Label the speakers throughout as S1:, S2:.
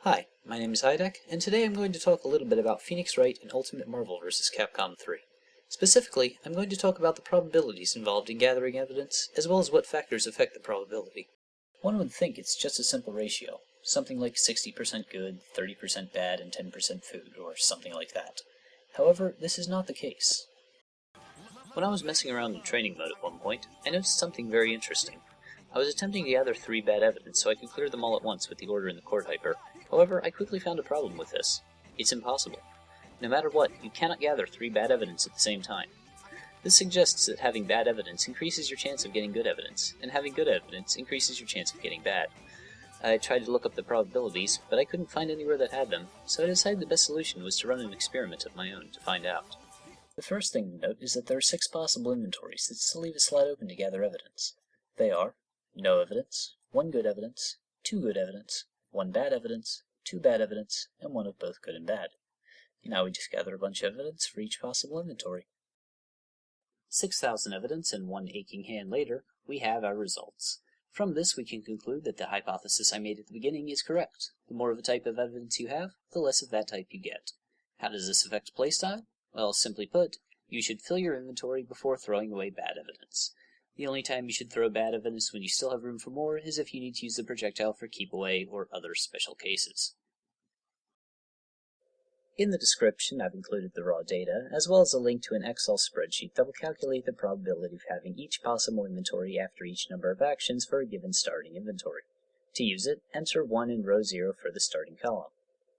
S1: Hi, my name is Hidek, and today I'm going to talk a little bit about Phoenix Wright and Ultimate Marvel vs. Capcom 3. Specifically, I'm going to talk about the probabilities involved in gathering evidence, as well as what factors affect the probability. One would think it's just a simple ratio, something like 60% good, 30% bad, and 10% food, or something like that. However, this is not the case. When I was messing around in training mode at one point, I noticed something very interesting. I was attempting to gather 3 bad evidence so I could clear them all at once with the order in the court hyper. However, I quickly found a problem with this. It's impossible. No matter what, you cannot gather 3 bad evidence at the same time. This suggests that having bad evidence increases your chance of getting good evidence, and having good evidence increases your chance of getting bad. I tried to look up the probabilities, but I couldn't find anywhere that had them, so I decided the best solution was to run an experiment of my own to find out. The first thing to note is that there are 6 possible inventories that still leave a slot open to gather evidence. They are no evidence, 1 good evidence, 2 good evidence, 1 bad evidence, 2 bad evidence, and 1 of both good and bad. Now we just gather a bunch of evidence for each possible inventory. 6,000 evidence and 1 aching hand later, we have our results. From this we can conclude that the hypothesis I made at the beginning is correct. The more of a type of evidence you have, the less of that type you get. How does this affect playstyle? Well, simply put, you should fill your inventory before throwing away bad evidence. The only time you should throw bad evidence when you still have room for more is if you need to use the projectile for keep away or other special cases. In the description, I've included the raw data, as well as a link to an Excel spreadsheet that will calculate the probability of having each possible inventory after each number of actions for a given starting inventory. To use it, enter 1 in row 0 for the starting column.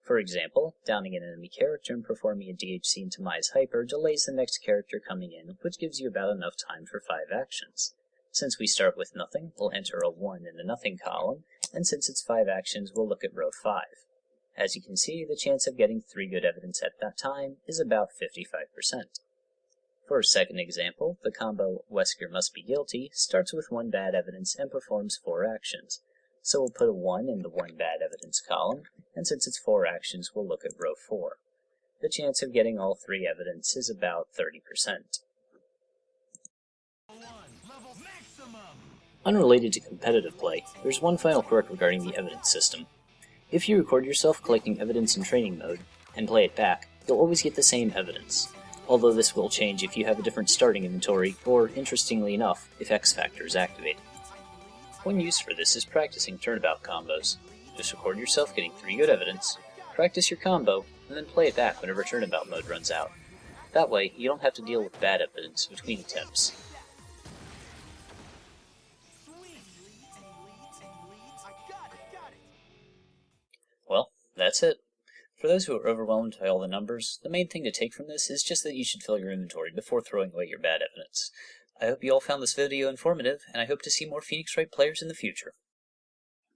S1: For example, downing an enemy character and performing a DHC into Mai's Hyper delays the next character coming in, which gives you about enough time for 5 actions. Since we start with nothing, we'll enter a 1 in the nothing column, and since it's 5 actions, we'll look at row 5. As you can see, the chance of getting 3 good evidence at that time is about 55%. For a second example, the combo Wesker must be guilty starts with 1 bad evidence and performs 4 actions. So we'll put a 1 in the 1 bad evidence column, and since it's 4 actions, we'll look at row 4. The chance of getting all 3 evidence is about 30%. Unrelated to competitive play, there's one final quirk regarding the evidence system. If you record yourself collecting evidence in training mode, and play it back, you'll always get the same evidence, although this will change if you have a different starting inventory, or, interestingly enough, if X Factor is activated. One use for this is practicing turnabout combos. Just record yourself getting 3 good evidence, practice your combo, and then play it back whenever turnabout mode runs out. That way, you don't have to deal with bad evidence between attempts. Well, that's it. For those who are overwhelmed by all the numbers, the main thing to take from this is just that you should fill your inventory before throwing away your bad evidence. I hope you all found this video informative, and I hope to see more Phoenix Wright players in the future.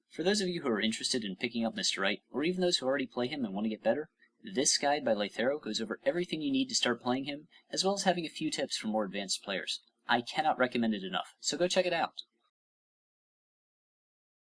S1: For those of you who are interested in picking up Mr. Wright, or even those who already play him and want to get better, this guide by Lythero goes over everything you need to start playing him, as well as having a few tips for more advanced players. I cannot recommend it enough, so go check it out.